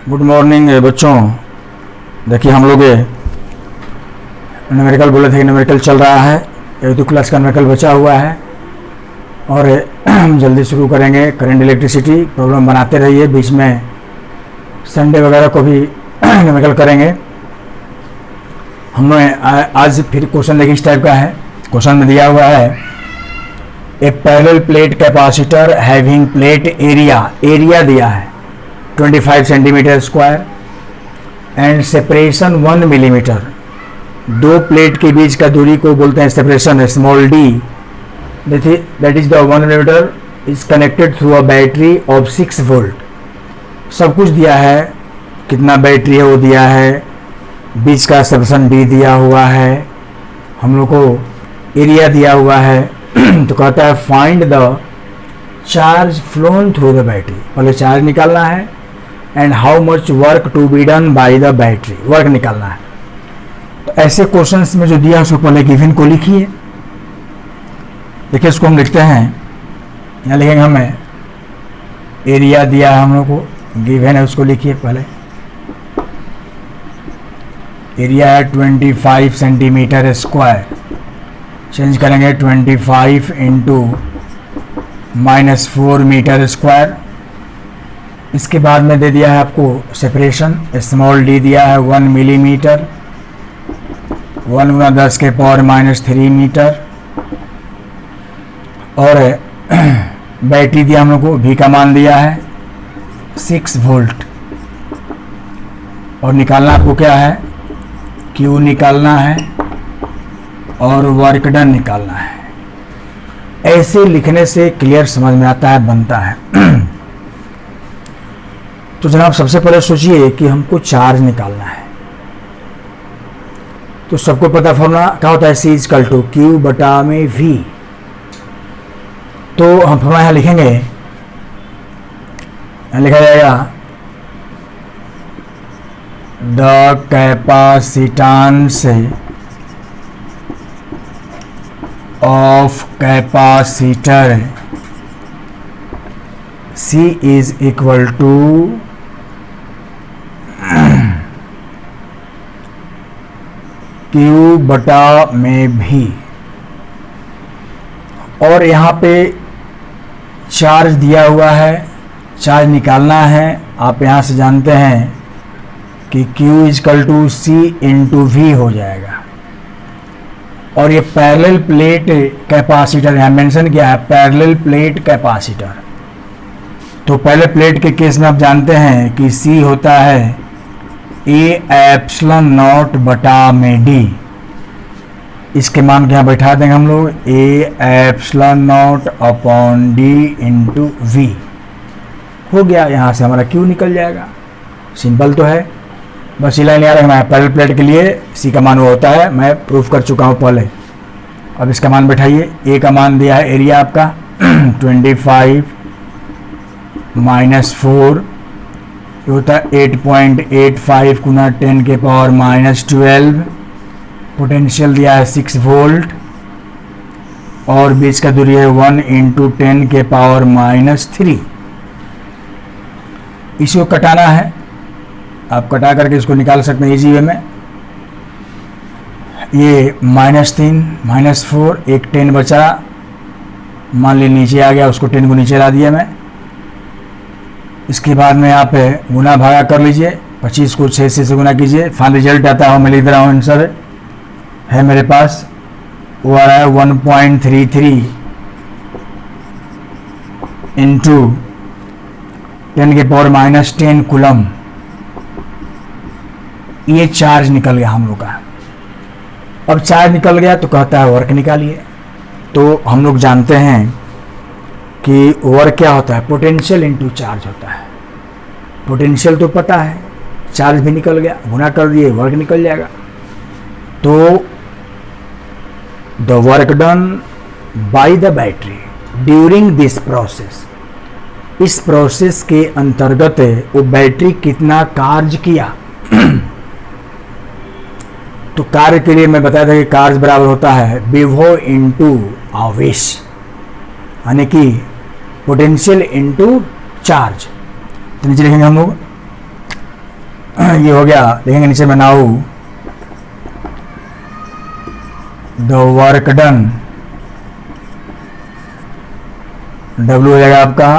Good morning बच्चों। देखिए हम लोग न्यूमेरिकल बोले थे कि न्यूमेरिकल चल रहा है, एक दो क्लास का न्यूमेरिकल बचा हुआ है और हम जल्दी शुरू करेंगे। करंट इलेक्ट्रिसिटी प्रॉब्लम बनाते रहिए, बीच में संडे वगैरह को भी न्यूमेरिकल करेंगे। हमने आज फिर क्वेश्चन देखिए इस टाइप का है। क्वेश्चन में दिया हुआ है a parallel plate capacitor having plate area दिया है 25 centimetre square and separation 1 millimetre. दो प्लेट के बीच का दूरी को बोलते हैं separation, small D. That is the 1 millimetre is connected through a battery of 6 volt. सब कुछ दिया है, कितना बैटरी है वो दिया है, बीच का सेपरेशन डी दिया हुआ है, हम लोग को एरिया दिया हुआ है। तो कहता है find the charge flown through the battery. पहले चार्ज निकालना है and how much work to be done by the battery, work निकालना है। तो ऐसे क्वेश्चंस में जो दिया उसको पहले गिवन को लिखिए। देखिए इसको हम लिखते हैं, यहाँ लिखेंगे हमें एरिया दिया है हम लोग को, गिवन है उसको लिखिए पहले। एरिया है 25 सेंटीमीटर स्क्वायर, चेंज करेंगे 25 इंटू -4 मीटर स्क्वायर। इसके बाद में दे दिया है आपको सेपरेशन, स्मॉल डी दिया है 1 मिलीमीटर, 1 × 10⁻³ मीटर। और बैटरी दिया हम लोग को, भी का मान दिया है 6 वोल्ट। और निकालना आपको क्या है, क्यू निकालना है और वर्क डन निकालना है। ऐसे लिखने से क्लियर समझ में आता है, बनता है। तो जनाब सबसे पहले सोचिए कि हमको चार्ज निकालना है। तो सबको पता फॉर्मूला क्या होता है, C = Q/V। तो हम फॉर्मूला यहाँ लिखेंगे, यहाँ लिखा जाएगा the capacitance of capacitor C is equal to Q/V। और यहाँ पे चार्ज दिया हुआ है, चार्ज निकालना है। आप यहाँ से जानते हैं कि Q = C × V हो जाएगा। और ये पैरेलल प्लेट कैपेसिटर यहाँ मेंशन किया है, पैरेलल प्लेट कैपेसिटर। तो पैरेलल प्लेट के केस में आप जानते हैं कि C होता है A∈0/d। इसके मान को यहाँ बैठा देंगे हम लोग, A∈0/d × V हो गया। यहाँ से हमारा Q निकल जाएगा। सिंपल तो है, बस ये लाइन याद रखना है। पैरेलल प्लेट के लिए C का मान वो होता है, मैं प्रूफ कर चुका हूँ पहले। अब इसका मान बैठाइए। A का मान दिया है एरिया आपका 25 - 4 ये होता है 8.85 × 10⁻12। पोटेंशियल दिया है 6 वोल्ट और बीच का दूरी है 1 × 10⁻³ इसको कटाना है। आप कटा करके इसको निकाल सकते हैं इजी वे में। ये -3 -4, एक 10 बचा, मान ली नीचे आ गया, उसको 10 को नीचे ला दिया मैं। इसके बाद में आप गुना भागा कर लीजिए, 25 को 6 से गुना कीजिए, फाइनल रिजल्ट आता है। मैं लिख रहा हूँ, आंसर है मेरे पास, वो आ रहा है 1.33 × 10⁻10 कूलम। ये चार्ज निकल गया हम लोग का। अब चार्ज निकल गया तो कहता है वर्क निकालिए। तो हम लोग जानते हैं कि वर्क क्या होता है, पोटेंशियल इनटू चार्ज होता है। पोटेंशियल तो पता है, चार्ज भी निकल गया, गुना कर दिए, वर्क निकल जाएगा। तो the work done by the battery during this process, इस प्रोसेस के अंतर्गत वो बैटरी कितना कार्य किया। तो कार्य के लिए मैं बताया था कि कार्य बराबर होता है विभव इंटू आवेश, यानी कि पोटेंशियल इंटू चार्ज। तो नीचे लिखेंगे हम लोग ये हो गया, देखेंगे नीचे में now the work done, W हो जाएगा आपका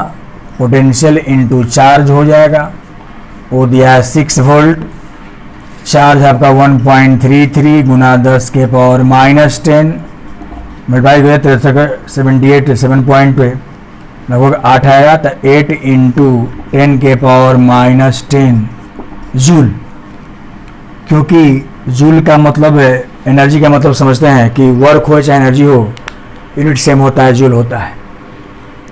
पोटेंशियल इनटू चार्ज हो जाएगा, वो दिया है 6 वोल्ट, चार्ज आपका 1.33 गुना 10 के पावर -10 मल्टीप्लाई हुए 78 7.2 लगभग 8 आएगा, तो 8 इंटू 10 के पावर -10 जूल, क्योंकि जूल का मतलब है एनर्जी का मतलब समझते हैं कि वर्क हो चाहे एनर्जी हो, यूनिट सेम होता है, जूल होता है।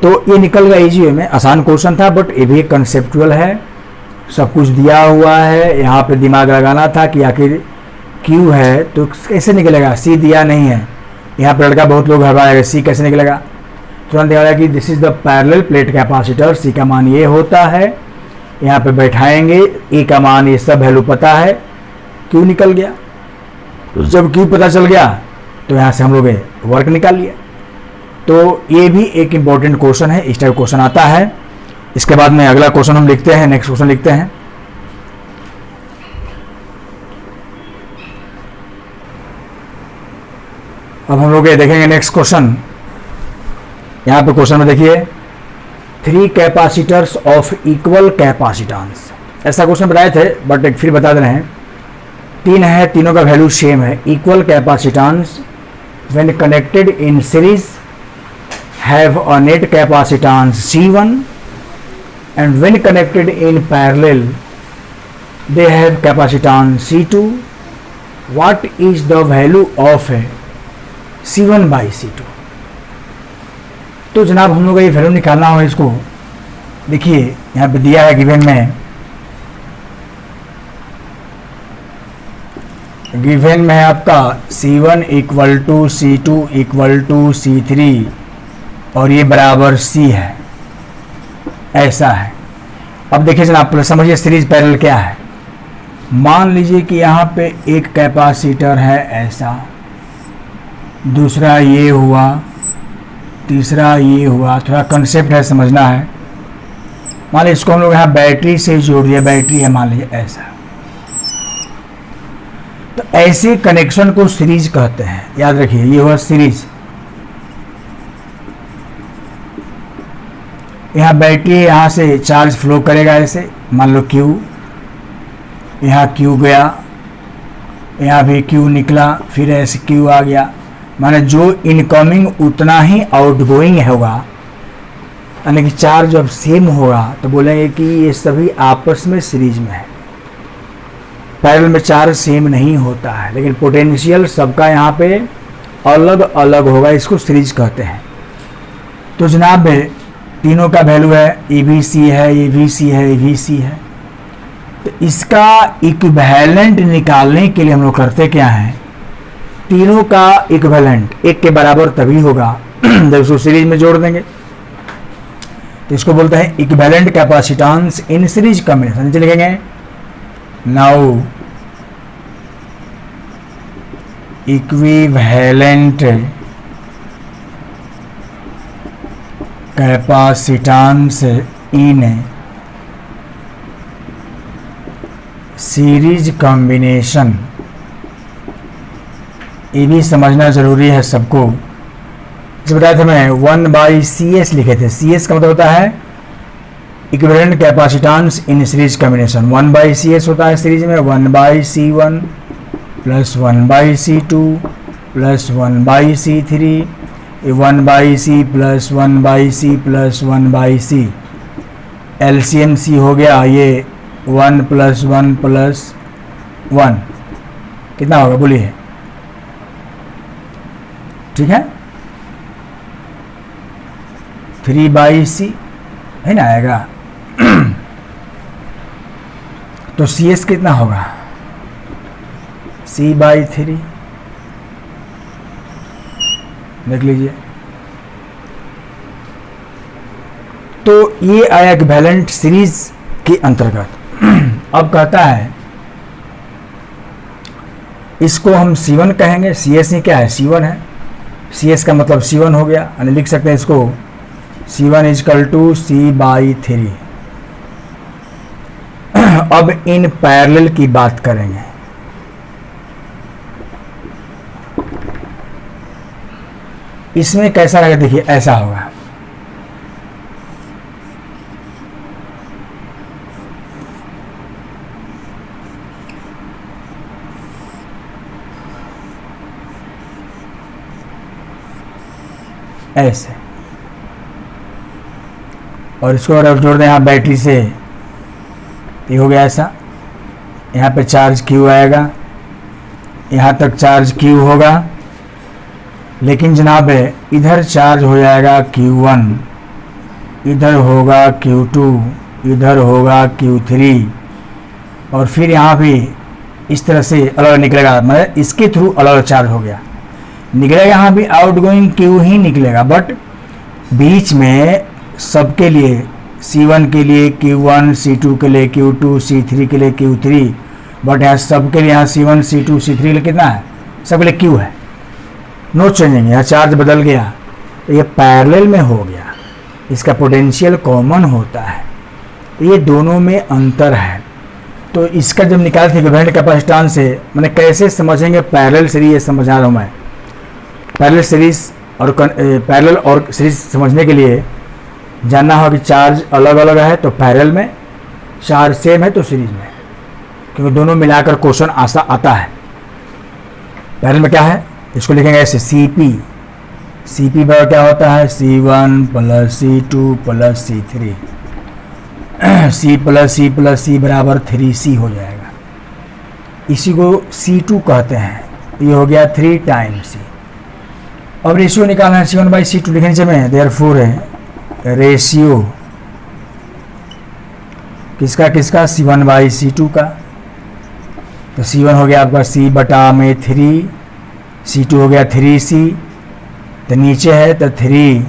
तो ये निकल गया इजी वे में, आसान क्वेश्चन था, बट ये भी कंसेप्चुअल है, सब कुछ दिया हुआ है, यहाँ पे दिमाग लगाना था कि आखिर क्यू है तो कैसे निकलेगा, सी दिया नहीं है, यहाँ पर लड़का बहुत लोग घबराएगा सी कैसे निकलेगा, तुरंत देखा कि this is the parallel plate capacitor, C का मान ये होता है, यहाँ पे बैठाएंगे, ए का मान ये सब वैल्यू पता है, क्यू निकल गया। तो जब क्यू पता चल गया तो यहाँ से हम लोग वर्क निकाल लिया। तो ये भी एक इम्पॉर्टेंट क्वेश्चन है, इस टाइप क्वेश्चन आता है। इसके बाद में अगला क्वेश्चन हम लिखते हैं, नेक्स्ट क्वेश्चन लिखते हैं। अब हम लोग ये देखेंगे नेक्स्ट क्वेश्चन। यहाँ पे क्वेश्चन में देखिए 3 कैपेसिटर्स ऑफ इक्वल कैपेसिटेंस, ऐसा क्वेश्चन बताए थे बट एक फिर बता दे रहे हैं। 3 है, तीनों का वैल्यू सेम है, equal capacitance when connected in series have a net capacitance C1 and when connected in parallel they have capacitance C2. What is the value of C1 by C2? तो जनाब हम लोग का ये वैल्यू निकालना हो, इसको देखिए यहाँ पे दिया है गिवन में, गिवन में है आपका C1 equal to C2 equal to C3 और ये बराबर C है, ऐसा है। अब देखिए जनाब समझिए सीरीज पैरेलल क्या है। मान लीजिए कि यहाँ पे एक कैपेसिटर है ऐसा, दूसरा ये हुआ, तीसरा ये हुआ, थोड़ा कंसेप्ट है समझना है। मान लीजिए इसको हम लोग यहाँ बैटरी से जोड़ दिया, बैटरी है मान लीजिए ऐसा, तो ऐसे कनेक्शन को सीरीज कहते हैं, याद रखिए ये हुआ सीरीज। यहाँ बैटरी यहाँ से चार्ज फ्लो करेगा ऐसे, मान लो Q, यहाँ Q गया, यहाँ भी Q निकला, फिर ऐसे Q आ गया, माने जो इनकमिंग उतना ही आउटगोइंग होगा, यानी कि चार्ज जब सेम होगा तो बोलेंगे कि ये सभी आपस में सीरीज में है। पैरेलल में चार्ज सेम नहीं होता है, लेकिन पोटेंशियल सबका यहाँ पे अलग अलग होगा, इसको सीरीज कहते हैं। तो जनाब तीनों का वैल्यू है, ये भी C है, ये भी C है, ये भी C है। तो इसका इक्विवेलेंट निकालने के लिए हम लोग करते क्या हैं, तीनों का इक्विवेलेंट एक के बराबर तभी होगा जब उसको सीरीज में जोड़ देंगे। तो इसको बोलते हैं equivalent capacitance in series combination. नीचे लिखेंगे now equivalent capacitance in series combination, ये भी समझना जरूरी है सबको। जब बताया था मैं 1/CS लिखे थे, CS का मतलब होता है equivalent capacitance in series combination. 1/CS होता है सीरीज में 1/C1 plus 1/C2 plus 1/C3, 1/C plus 1/C plus 1/C, LCM C हो गया, ये 1 प्लस 1 प्लस 1 कितना होगा बोलिए, ठीक है 3/C है ना आएगा। तो CS कितना होगा, C/3 देख लीजिए। तो ये आया इक्विवेलेंट सीरीज के अंतर्गत। अब कहता है इसको हम C1 कहेंगे, CS ही क्या है C1 है, CS का मतलब C1 हो गया, यानी लिख सकते हैं इसको C1 इजकल टू C/3। अब इन पैरेलल की बात करेंगे। इसमें कैसा रहेगा, देखिए ऐसा होगा। ऐसे, और इसको अगर जोड़ दें यहाँ बैटरी से, ये हो गया ऐसा। यहाँ पे चार्ज Q आएगा, यहाँ तक चार्ज Q होगा, लेकिन जनाब इधर चार्ज हो जाएगा Q1, इधर होगा Q2, इधर होगा Q3, और फिर यहाँ भी इस तरह से अलग निकलेगा, मतलब इसके थ्रू अलग चार्ज हो गया निकलेगा। यहाँ भी आउटगोइंग Q ही निकलेगा, बट बीच में सबके लिए C1 के लिए Q1, C2 के लिए Q2, C3 के लिए Q3, बट यहाँ सबके लिए यहाँ C1, C2, C3 के लिए कितना है, सबके लिए Q है, नो चेंजिंग। यहाँ चार्ज बदल गया तो ये पैरेलल में हो गया, इसका पोटेंशियल कॉमन होता है, ये दोनों में अंतर है। तो इसका जब निकाल थे इक्विवेलेंट कैपेसिटेंस से, मैंने कैसे समझेंगे पैरेलल सीरीज, ये समझा रहा हूँ मैं। पैरेलल सीरीज और पैरेलल और सीरीज समझने के लिए जानना हो कि चार्ज अलग अलग है तो पैरेलल में, चार्ज सेम है तो सीरीज में, क्योंकि दोनों मिलाकर क्वेश्चन आता है। पैरेलल में क्या है, इसको लिखेंगे ऐसे CP, CP बराबर क्या होता है, C1 plus C2 plus C3, C plus C plus C बराबर 3C हो जाएगा। इसी को C2 कहते हैं, ये हो गया 3 टाइम्स C। अब रेशियो निकालना है C1 बाई C2 लिखने से में, देयरफॉर है रेशियो किसका किसका, C1 बाई C2 का। तो C1 हो गया आपका C बटा में 3, C2 हो गया 3C, तो नीचे है तो 3,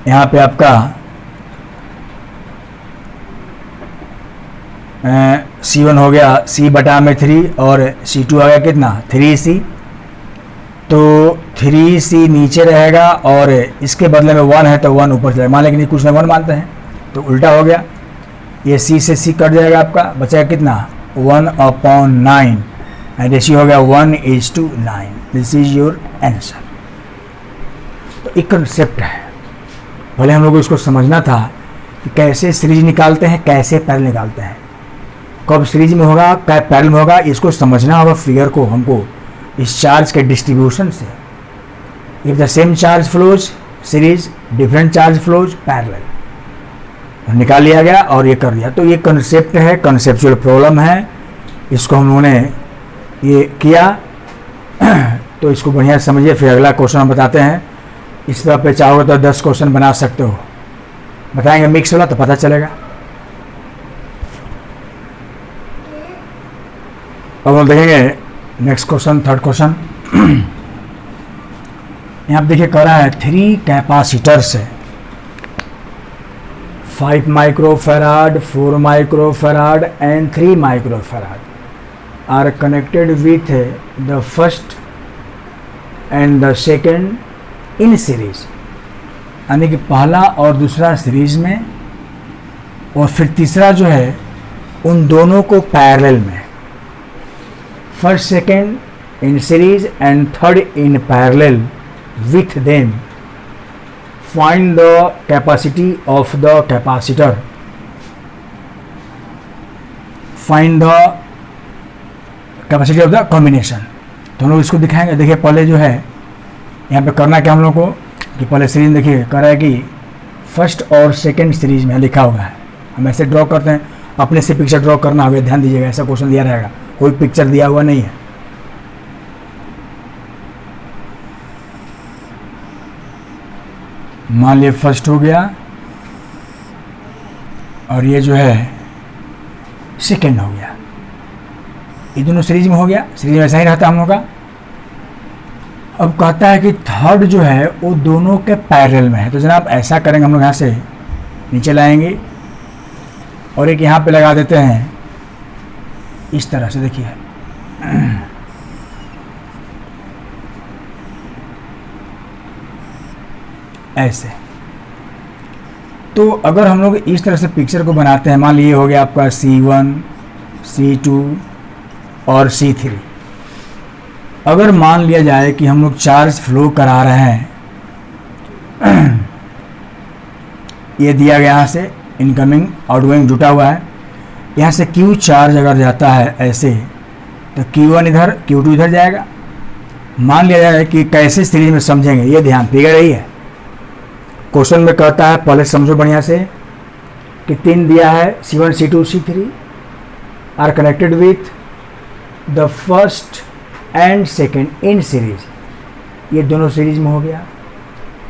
यहाँ पे आपका C1 हो गया C बटा में 3 और C2 आ गया कितना 3C। तो 3C नीचे रहेगा और इसके बदले में 1 है तो 1 ऊपर चलेगा। मान लेकिन कुछ ना 1 मानते हैं तो उल्टा हो गया, ये C से C कट जाएगा, आपका बचेगा कितना 1/9, एंड रेशियो हो गया 1:9। This is your answer. तो एक कंसेप्ट है, भले हम लोग को इसको समझना था कि कैसे सीरीज निकालते हैं, कैसे पैरेलल निकालते हैं, कब सीरीज में होगा क्या पैरेलल में होगा, इसको समझना होगा फिगर को हमको इस चार्ज के डिस्ट्रीब्यूशन से। If the same charge flows series, different charge flows parallel, निकाल लिया गया और ये कर दिया। तो ये कंसेप्ट है, कंसेप्चुअल प्रॉब्लम है, इसको हम लोगों ने ये किया। तो इसको बढ़िया समझिए, फिर अगला क्वेश्चन हम बताते हैं। इस पर आप चाहोगे तो 10 क्वेश्चन बना सकते हो, बताएंगे मिक्स वाला तो पता चलेगा। अब हम देखेंगे नेक्स्ट क्वेश्चन, थर्ड क्वेश्चन। यहाँ पे देखिए कह रहा है 3 कैपेसिटर्स है, 5 microfarad, 4 microfarad and 3 microfarad are connected with the first and the second in series, यानी कि पहला और दूसरा सीरीज में और फिर तीसरा जो है उन दोनों को पैरेलल में, first second in series and third in parallel with them. Find the capacity of the capacitor. Find the capacity of the combination. तो हम लोग इसको दिखाएंगे। देखिए पहले जो है यहाँ पे करना क्या हम लोग को कि पहले सीरीज देखिए कर रहा है कि फर्स्ट और सेकंड सीरीज में लिखा हुआ है, हम ऐसे ड्रॉ करते हैं, अपने से पिक्चर ड्रॉ करना होगा, ध्यान दीजिएगा, ऐसा क्वेश्चन दिया रहेगा, कोई पिक्चर दिया हुआ नहीं है। मान लिया फर्स्ट हो गया और ये जो है सेकेंड हो गया, ये दोनों सीरीज में हो गया, सीरीज में ऐसा ही रहता हम लोग का। अब कहता है कि थर्ड जो है वो दोनों के पैरेलल में है, तो जनाब ऐसा करेंगे हम लोग, यहाँ से नीचे लाएंगे और एक यहाँ पे लगा देते हैं इस तरह से। देखिए ऐसे, तो अगर हम लोग इस तरह से पिक्चर को बनाते हैं, मान लीजिए हो गया आपका C1, C2 और C3। अगर मान लिया जाए कि हम लोग चार्ज फ्लो करा रहे हैं, ये दिया गया यहाँ से इनकमिंग आउटगोइंग जुटा हुआ है, यहाँ से Q चार्ज अगर जाता है ऐसे तो Q1 इधर, Q2 इधर जाएगा। मान लिया जाए कि कैसे सीरीज में समझेंगे, ये ध्यान फिगर यही है। क्वेश्चन में कहता है, पहले समझो बढ़िया से कि 3 दिया है, C1, C2, C3 are connected with the first and second in series. ये दोनों सीरीज में हो गया।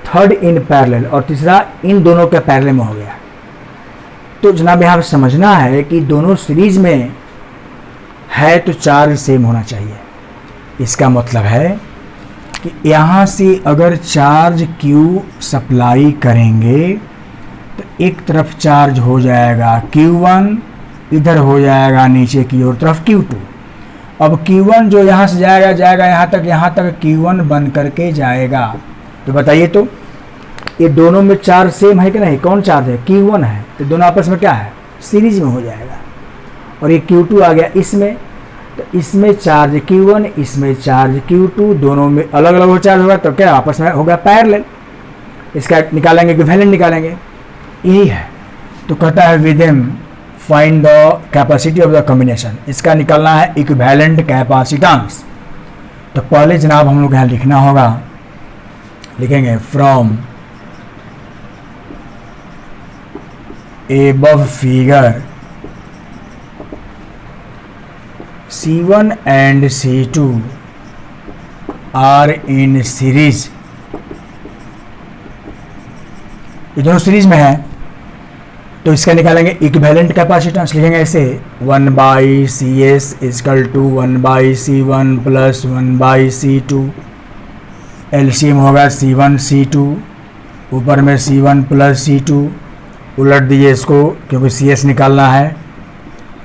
थर्ड इन पैरेलल, और तीसरा इन दोनों के पैरेलल में हो गया। तो जनाब यहाँ समझना है कि दोनों सीरीज में है तो चार्ज सेम होना चाहिए। इसका मतलब है कि यहाँ से अगर चार्ज Q सप्लाई करेंगे तो एक तरफ चार्ज हो जाएगा Q1, इधर हो जाएगा नीचे की ओर तरफ Q2। अब Q1 जो यहाँ से जाएगा यहाँ तक Q1 बन करके जाएगा। तो बताइए, तो ये दोनों में चार्ज सेम है कि नहीं? कौन चार्ज है? Q1 है। तो दोनों आपस में क्या है? सीरीज में हो जाएगा। और ये Q2 आ गया इसमें, तो इसमें चार्ज Q1, इसमें चार्ज Q2, दोनों में अलग अलग हो चार्ज होगा, तो क्या आपस में होगा पैरेलल। इसका निकालेंगे, इक्विवेलेंट निकालेंगे, यही है। तो कहता है within find the capacity of the combination. इसका निकालना है इक्विवेलेंट कैपेसिटेंस। तो पहले जनाब हम लोग यहाँ लिखना होगा, लिखेंगे from above figure C1 and C2 are in series। ये दोनों सीरीज में है, तो इसका निकालेंगे इक्विवेलेंट कैपेसिटेंस। लिखेंगे ऐसे 1/CS equal to 1/C1 plus 1/C2। LCM होगा C1 C2, ऊपर में C1 प्लस C2, उलट दीजिए इसको क्योंकि CS निकालना है।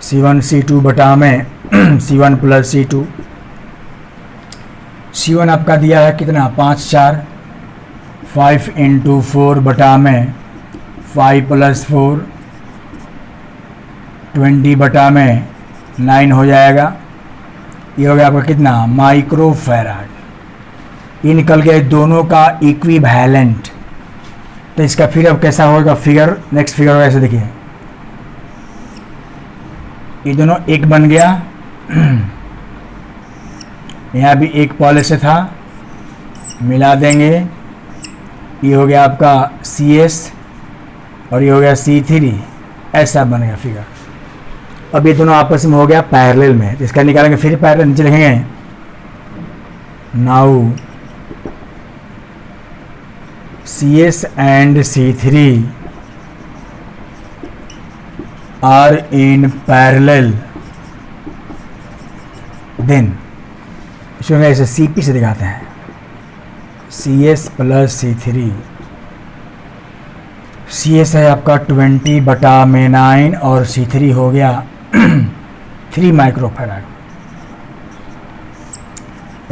C1 C2 बटा में C1 प्लस C2। C1 आपका दिया है कितना? 5 4, 5 इंटू 4 बटा में 5 प्लस 4, 20 बटा में 9 हो जाएगा। ये हो गया आपका कितना? Micro farad. ये निकल गया दोनों का इक्विवेलेंट। तो इसका फिर अब कैसा होगा फिगर? नेक्स्ट फिगर होगा ऐसे, देखिए ये दोनों एक बन गया। यहाँ भी एक पहले से था, मिला देंगे, ये हो गया आपका CS और ये हो गया C3, ऐसा बनेगा फिगर। अब ये दोनों आपस में हो गया पैरेलल में, तो इसका निकालेंगे फिर पैरेलल। नीचे लिखेंगे now CS and C3 are in parallel, then इसमें ऐसे CP से दिखाते हैं, CS प्लस C3। CS है आपका 20 बटा में 9 और C3 हो गया 3 माइक्रोफैराड।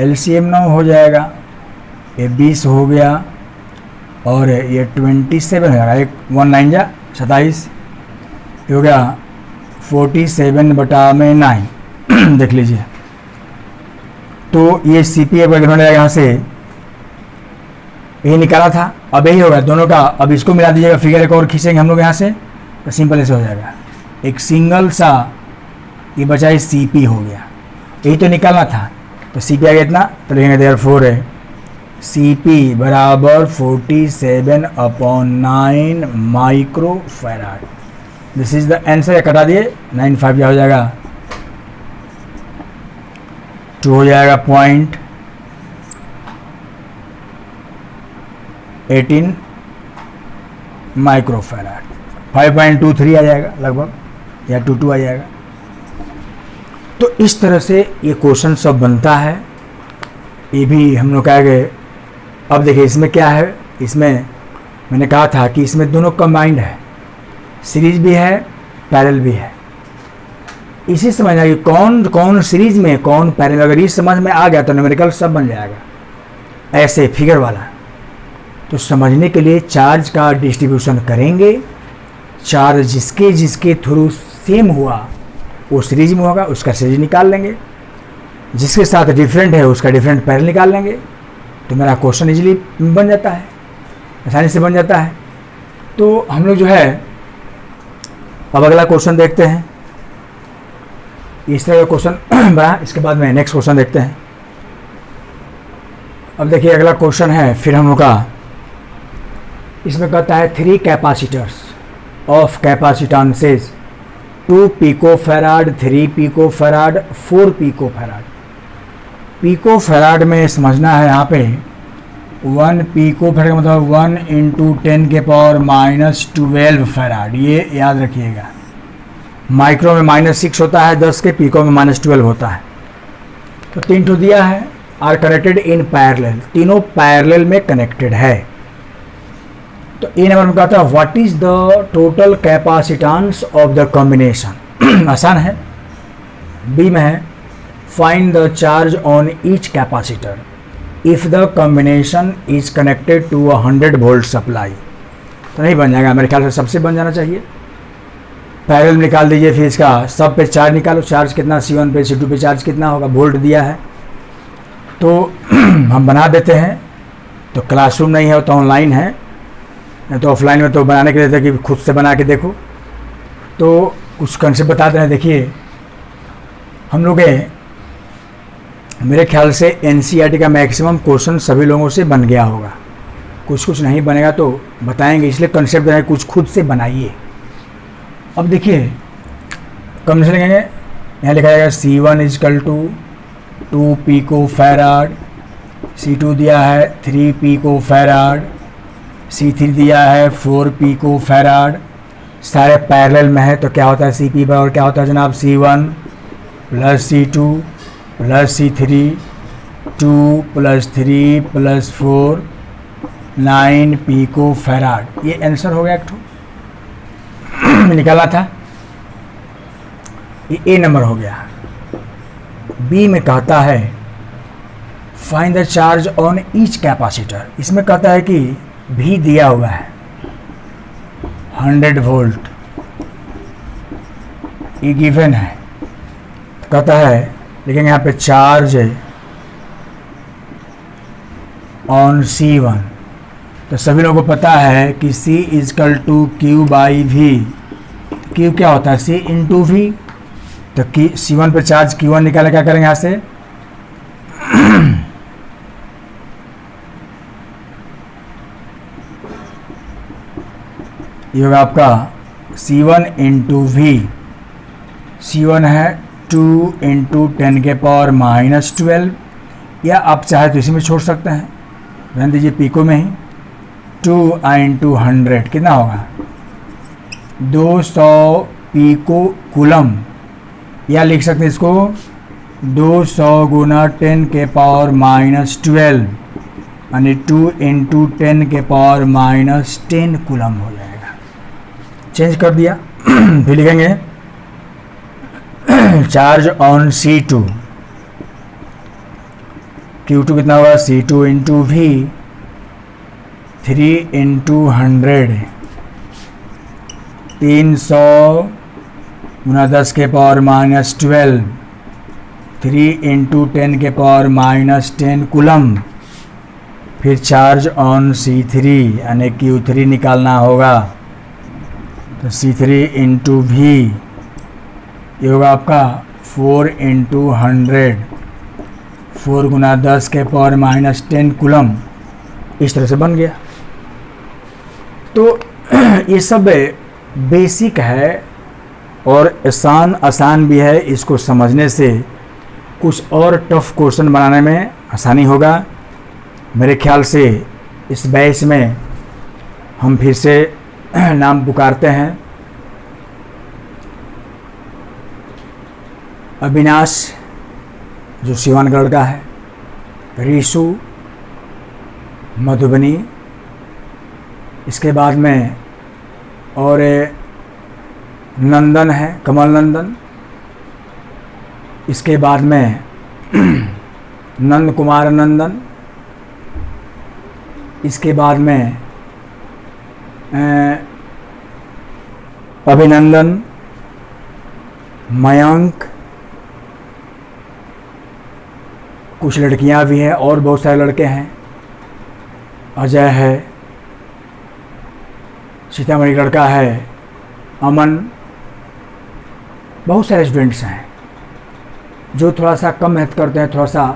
LCM 9 हो जाएगा, ये 20 हो गया और ये 27 हो जाएगा, एक 1 जा 27, ये हो गया 47 बटा में 9। देख लीजिए, तो ये CP इन्होंने यहाँ से यही निकाला था, अब यही होगा दोनों का। अब इसको मिला दीजिएगा, फिगर एक और खींचेंगे हम लोग यहाँ से, तो सिंपल ऐसे हो जाएगा। एक सिंगल सा ये बचा CP हो गया, यही तो निकालना था। तो CP आ गया इतना, तो लिखेंगे देयरफॉर है CP बराबर 47/9 micro farad. This is the answer. कटा दिए 9 5 क्या हो जाएगा, 2 हो जाएगा 0.18 माइक्रो फैराड। 5.23 आ जाएगा लगभग, या 22 आ जाएगा। तो इस तरह से ये क्वेश्चन सब बनता है। ये भी हम लोग कहेंगे। अब देखिए इसमें क्या है, इसमें मैंने कहा था कि इसमें दोनों कंबाइंड है, सीरीज भी है पैरेलल भी है। इसी समझना कि कौन कौन सीरीज में कौन पैरेलल, अगर ये समझ में आ गया तो न्यूमेरिकल सब बन जाएगा ऐसे फिगर वाला। तो समझने के लिए चार्ज का डिस्ट्रीब्यूशन करेंगे चार्ज जिसके जिसके थ्रू सेम हुआ वो सीरीज में होगा, उसका सीरीज निकाल लेंगे। जिसके साथ डिफरेंट है उसका डिफरेंट पैरेलल निकाल लेंगे। तो मेरा क्वेश्चन इजीली बन जाता है, आसानी से बन जाता है। तो हम लोग जो है अब अगला क्वेश्चन देखते हैं। इस तरह का क्वेश्चन बना, इसके बाद में नेक्स्ट क्वेश्चन देखते हैं। अब देखिए अगला क्वेश्चन है फिर हम लोग का, इसमें कहता है 3 capacitors of capacitances 2 picofarad, 3 picofarad, 4 picofarad. Picofarad में समझना है यहाँ पे 1 पिकोफैराड का मतलब 1 × 10⁻⁻12 फैराड, ये याद रखिएगा। माइक्रो में -6 होता है 10 के, पिको में -12 होता है। तो 3 ठो दिया है, आर कनेक्टेड इन पैरेलल, तीनों पैरेलल में कनेक्टेड है। तो ए नंबर में कहता है what is the total capacitance of the combination. आसान है। बी में है find the charge on each capacitor if the combination is connected to 100 volt supply. तो नहीं बन जाएगा, मेरे ख्याल से सबसे बन जाना चाहिए। पैरेलल निकाल दीजिए, फिर इसका सब पे चार्ज निकालो, चार्ज कितना C1 पे C2 पे चार्ज कितना होगा, वोल्ट दिया है। तो हम बना देते हैं। तो क्लासरूम नहीं है तो ऑनलाइन है, नहीं तो ऑफलाइन में तो बनाने के लिए था कि खुद से बना के देखो। तो कुछ कंसेप्ट बताते हैं। देखिए हम लोग मेरे ख्याल से NCERT का मैक्सिमम क्वेश्चन सभी लोगों से बन गया होगा, कुछ कुछ नहीं बनेगा तो बताएंगे, इसलिए कंसेप्ट बनाए, कुछ खुद से बनाइए। अब देखिए कंसेप्ट लिखेंगे, यहाँ लिखा जाएगा C1 = 2 पिकोफैराड, C2 दिया है 3 पिकोफैराड, C3 दिया है 4 पिकोफैराड। सारे पैरेलल में है तो क्या होता है CP बराबर क्या होता है जनाब, C1 + C2 + C3, 2 + 3 + 4 9 पिकोफैराड। ये आंसर हो गया एक ठो निकाला था, ये ए नंबर हो गया। बी में कहता है find the charge on each capacitor. इसमें कहता है कि भी दिया हुआ है 100 वोल्ट, ये गिवन है। कहता है लेकिन यहाँ पे चार्ज ऑन C1, तो सभी लोगों को पता है कि C = Q/V। Q क्या होता है, C × V। तो C1 पे चार्ज Q1 निकाले, क्या करेंगे यहाँ से ये होगा आपका C1 × V। C1 है 2 × 10⁻⁻12, या आप चाहे तो इसी में छोड़ सकते हैं, रहने दीजिए पिको में ही। 2 × 100 कितना होगा 200 पिको कूलम, या लिख सकते हैं इसको 200 × 10⁻⁻12 यानी 2 × 10⁻⁻10 कूलम हो जाएगा। चेंज कर दिया। फिर लिखेंगे चार्ज ऑन C2, Q2 कितना होगा C2 × V, 3 × 100 300 × 10⁻⁻12, 3 × 10⁻⁻10 कूलम। फिर चार्ज ऑन C3 यानी Q3 निकालना होगा, तो C3 × V ये होगा आपका 4 × 100, 4 × 10⁻⁻10 कूलम। इस तरह से बन गया। तो ये सब बेसिक है और आसान भी है। इसको समझने से कुछ और टफ क्वेश्चन बनाने में आसानी होगा। मेरे ख्याल से इस बैच में हम फिर से नाम पुकारते हैं अविनाश जो सिवानगढ़ का है, रीशु मधुबनी, इसके बाद में और नंदन है कमल नंदन, इसके बाद में नंद कुमार नंदन, इसके बाद में अभिनंदन, मयंक, कुछ लड़कियां भी हैं और बहुत सारे लड़के हैं, अजय है, सीतामढ़ी लड़का है, अमन, बहुत सारे स्टूडेंट्स हैं जो थोड़ा सा कम मेहनत करते हैं। थोड़ा सा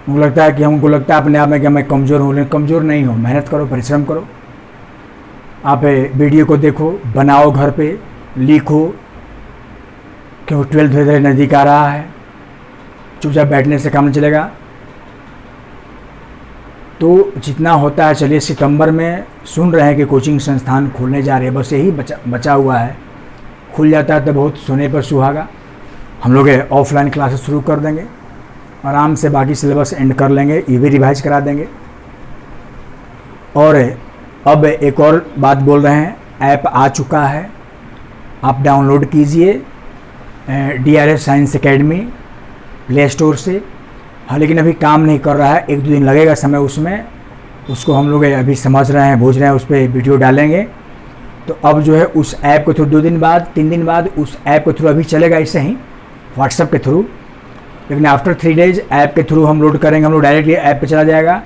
उनको लगता है कि हमको लगता है अपने आप में कि मैं कमज़ोर हूँ, लेकिन कमज़ोर नहीं हो, मेहनत करो, परिश्रम करो। आप वीडियो को देखो, बनाओ, घर पे लिखो, क्योंकि 12th धीरे धीरे नज़दीक आ रहा है। चुपचाप बैठने से काम नहीं चलेगा। तो जितना होता है, चलिए सितंबर में सुन रहे हैं कि कोचिंग संस्थान खुलने जा रहे हैं, बस यही बचा हुआ है। खुल जाता है तो बहुत सोने पर सुहागा। हम लोग ऑफलाइन क्लासेस शुरू कर देंगे, आराम से बाकी सिलेबस एंड कर लेंगे, ये भी रिवाइज करा देंगे। और अब एक और बात बोल रहे हैं, ऐप आ चुका है, आप डाउनलोड कीजिए DRS science academy play store से। हाँ, लेकिन अभी काम नहीं कर रहा है, 1-2 दिन लगेगा समय उसमें, उसको हम लोग अभी समझ रहे हैं, बूझ रहे हैं, उस पर वीडियो डालेंगे। तो अब जो है उस ऐप के थ्रू 2 दिन बाद, 3 दिन बाद उस ऐप के थ्रू अभी चलेगा ऐसे ही व्हाट्सएप के थ्रू, लेकिन आफ्टर 3 डेज ऐप के थ्रू हम लोड करेंगे, हम लोग डायरेक्टली ऐप पे चला जाएगा।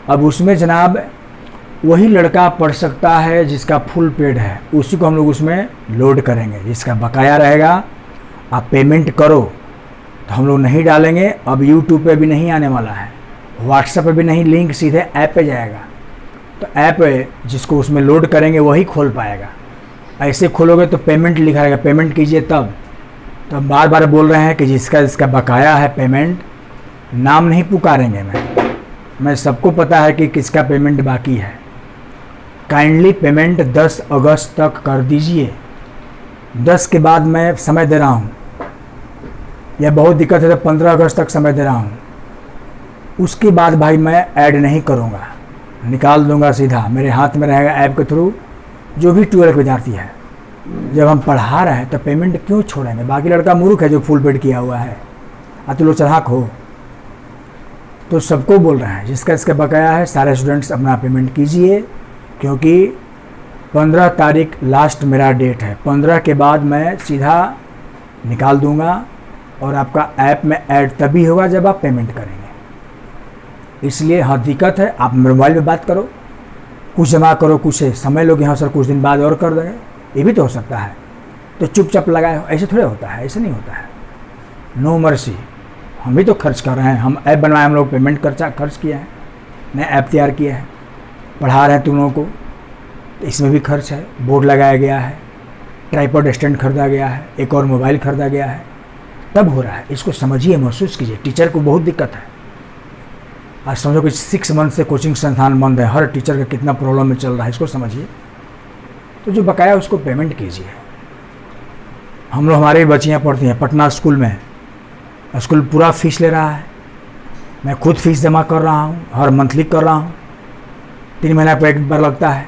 अब उसमें जनाब वही लड़का पढ़ सकता है जिसका फुल पेड है, उसी को हम लोग उसमें लोड करेंगे। जिसका बकाया रहेगा आप पेमेंट करो तो हम लोग नहीं डालेंगे। अब यूट्यूब पे भी नहीं आने वाला है, व्हाट्सएप पे भी नहीं, लिंक सीधे ऐप पे जाएगा। तो ऐप जिसको उसमें लोड करेंगे वही खोल पाएगा। ऐसे खोलोगे तो पेमेंट लिखा रहेगा, पेमेंट कीजिए तब। तो हम बार बार बोल रहे हैं कि जिसका बकाया है पेमेंट, नाम नहीं पुकारेंगे। मैं सबको पता है कि किसका पेमेंट बाकी है। काइंडली पेमेंट 10 अगस्त तक कर दीजिए। 10 के बाद मैं समय दे रहा हूँ, या बहुत दिक्कत है तो 15 अगस्त तक समय दे रहा हूँ। उसके बाद भाई मैं ऐड नहीं करूँगा, निकाल दूंगा सीधा। मेरे हाथ में रहेगा ऐप के थ्रू। जो भी 12 विद्यार्थी है, जब हम पढ़ा रहे हैं तो पेमेंट क्यों छोड़ेंगे? बाकी लड़का मूर्ख है जो फुल पेड किया हुआ है, तो लोग चढ़ाक हो। तो सबको बोल रहे हैं जिसका इसका बकाया है, सारे स्टूडेंट्स अपना पेमेंट कीजिए, क्योंकि 15 तारीख लास्ट मेरा डेट है। 15 के बाद मैं सीधा निकाल दूंगा और आपका ऐप में ऐड तभी होगा जब आप पेमेंट करेंगे। इसलिए हाँ, दिक्कत है, आप मोबाइल पे बात करो, कुछ जमा करो, कुछ समय लोगे, हाँ सर कुछ दिन बाद और कर देंगे, ये भी तो हो सकता है। तो चुपचाप लगाए हो, ऐसे थोड़े होता है, ऐसे नहीं होता है। नो मर्सी, हम भी तो खर्च कर रहे हैं। हम ऐप बनवाए, हम लोग पेमेंट खर्च किए हैं, नए ऐप तैयार किए हैं, पढ़ा रहे हैं तुम लोगों को, तो इसमें भी खर्च है। बोर्ड लगाया गया है, ट्राइपॉड स्टैंड खरीदा गया है, एक और मोबाइल खरीदा गया है, तब हो रहा है। इसको समझिए, महसूस कीजिए। टीचर को बहुत दिक्कत है। आज समझो कि 6 मंथ से कोचिंग संस्थान बंद है, हर टीचर का कितना प्रॉब्लम में चल रहा है, इसको समझिए। तो जो बकाया उसको पेमेंट कीजिए। हम लोग, हमारे बच्चियाँ पढ़ती हैं पटना स्कूल में, स्कूल पूरा फीस ले रहा है। मैं खुद फीस जमा कर रहा हूँ, हर मंथली कर रहा हूँ, 3 महीना पर एक बार लगता है।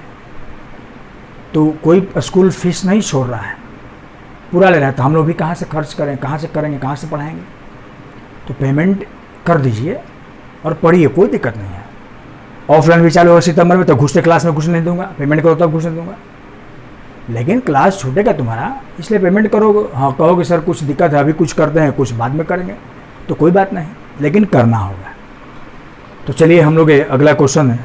तो कोई स्कूल फीस नहीं छोड़ रहा है, पूरा ले रहा है। तो हम लोग भी कहाँ से खर्च करें, कहाँ से करेंगे, कहाँ से पढ़ाएंगे? तो पेमेंट कर दीजिए और पढ़िए, कोई दिक्कत नहीं है। ऑफलाइन भी चालू हो सितंबर में, तो घुसते क्लास में घुस नहीं दूंगा, पेमेंट करो तब घुसने दूंगा। लेकिन क्लास छूटेगा तुम्हारा, इसलिए पेमेंट करोगे। हाँ, कहोगे सर कुछ दिक्कत है, अभी कुछ करते हैं, कुछ बाद में करेंगे, तो कोई बात नहीं, लेकिन करना होगा। तो चलिए हम लोग अगला क्वेश्चन है